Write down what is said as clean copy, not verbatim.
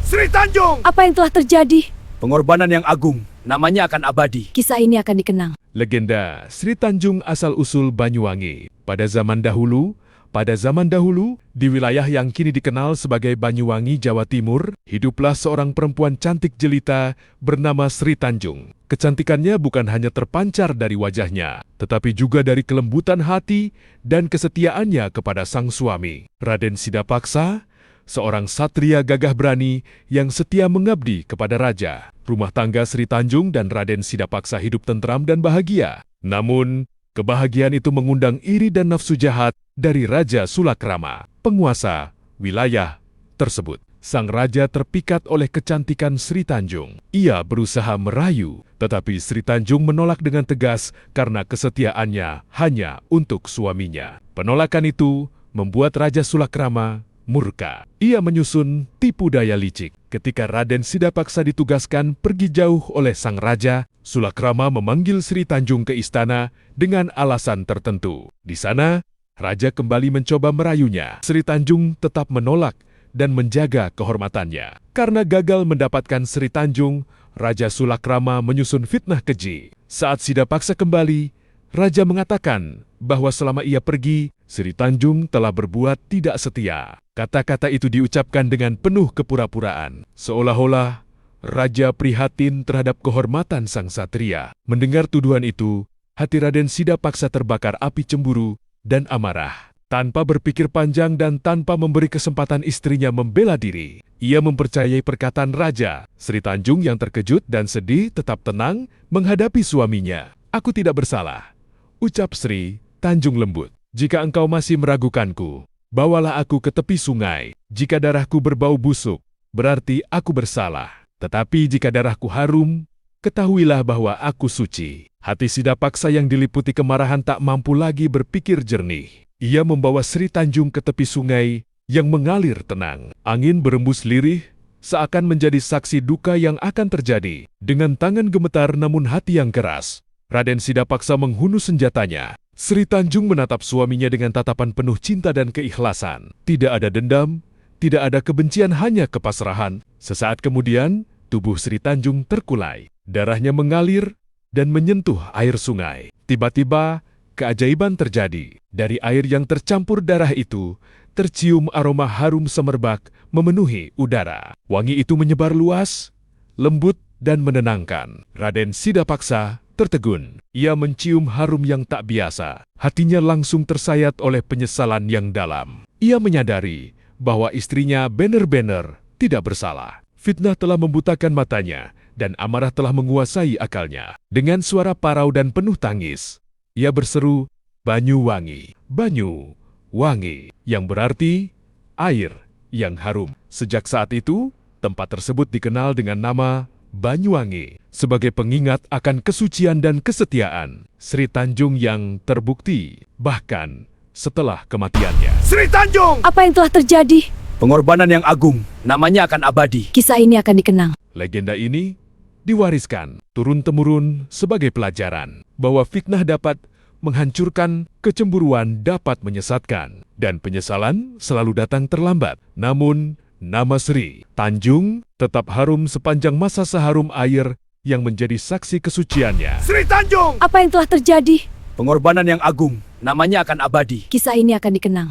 Sri Tanjung! Apa yang telah terjadi? Pengorbanan yang agung, namanya akan abadi. Kisah ini akan dikenang. Legenda Sri Tanjung asal-usul Banyuwangi. Pada zaman dahulu, di wilayah yang kini dikenal sebagai Banyuwangi, Jawa Timur, hiduplah seorang perempuan cantik jelita bernama Sri Tanjung. Kecantikannya bukan hanya terpancar dari wajahnya, tetapi juga dari kelembutan hati dan kesetiaannya kepada sang suami, Raden Sidapaksa, seorang satria gagah berani yang setia mengabdi kepada raja. Rumah tangga Sri Tanjung dan Raden Sidapaksa hidup tentram dan bahagia. Namun, kebahagiaan itu mengundang iri dan nafsu jahat dari Raja Sulakrama, penguasa wilayah tersebut. Sang raja terpikat oleh kecantikan Sri Tanjung. Ia berusaha merayu, tetapi Sri Tanjung menolak dengan tegas karena kesetiaannya hanya untuk suaminya. Penolakan itu membuat Raja Sulakrama murka. Ia menyusun tipu daya licik. Ketika Raden Sidapaksa ditugaskan pergi jauh oleh sang raja, Sulakrama memanggil Sri Tanjung ke istana dengan alasan tertentu. Di sana, raja kembali mencoba merayunya. Sri Tanjung tetap menolak dan menjaga kehormatannya. Karena gagal mendapatkan Sri Tanjung, Raja Sulakrama menyusun fitnah keji. Saat Sidapaksa kembali, raja mengatakan bahwa selama ia pergi, Sri Tanjung telah berbuat tidak setia. Kata-kata itu diucapkan dengan penuh kepura-puraan, seolah-olah raja prihatin terhadap kehormatan sang satria. Mendengar tuduhan itu, hati Raden Sidapaksa terbakar api cemburu dan amarah. Tanpa berpikir panjang dan tanpa memberi kesempatan istrinya membela diri, ia mempercayai perkataan raja. Sri Tanjung yang terkejut dan sedih tetap tenang menghadapi suaminya. "Aku tidak bersalah," ucap Sri Tanjung lembut. "Jika engkau masih meragukanku, bawalah aku ke tepi sungai. Jika darahku berbau busuk, berarti aku bersalah. Tetapi jika darahku harum, ketahuilah bahwa aku suci." Hati Sidapaksa yang diliputi kemarahan tak mampu lagi berpikir jernih. Ia membawa Sri Tanjung ke tepi sungai yang mengalir tenang. Angin berembus lirih, seakan menjadi saksi duka yang akan terjadi. Dengan tangan gemetar namun hati yang keras, Raden Sidapaksa menghunus senjatanya. Sri Tanjung menatap suaminya dengan tatapan penuh cinta dan keikhlasan. Tidak ada dendam, tidak ada kebencian, hanya kepasrahan. Sesaat kemudian, tubuh Sri Tanjung terkulai. Darahnya mengalir dan menyentuh air sungai. Tiba-tiba, keajaiban terjadi. Dari air yang tercampur darah itu, tercium aroma harum semerbak memenuhi udara. Wangi itu menyebar luas, lembut dan menenangkan. Raden Sidapaksa tertegun. Ia mencium harum yang tak biasa. Hatinya langsung tersayat oleh penyesalan yang dalam. Ia menyadari bahwa istrinya benar-benar tidak bersalah. Fitnah telah membutakan matanya dan amarah telah menguasai akalnya. Dengan suara parau dan penuh tangis, ia berseru, "Banyuwangi, Banyuwangi," yang berarti air yang harum. Sejak saat itu, tempat tersebut dikenal dengan nama Banyuwangi sebagai pengingat akan kesucian dan kesetiaan Sri Tanjung yang terbukti bahkan setelah kematiannya. Sri Tanjung! Apa yang telah terjadi? Pengorbanan yang agung, namanya akan abadi. Kisah ini akan dikenang. Legenda ini diwariskan turun-temurun sebagai pelajaran bahwa fitnah dapat menghancurkan, kecemburuan dapat menyesatkan, dan penyesalan selalu datang terlambat. Namun, nama Sri Tanjung tetap harum sepanjang masa seharum air yang menjadi saksi kesuciannya. Sri Tanjung! Apa yang telah terjadi? Pengorbanan yang agung, namanya akan abadi. Kisah ini akan dikenang.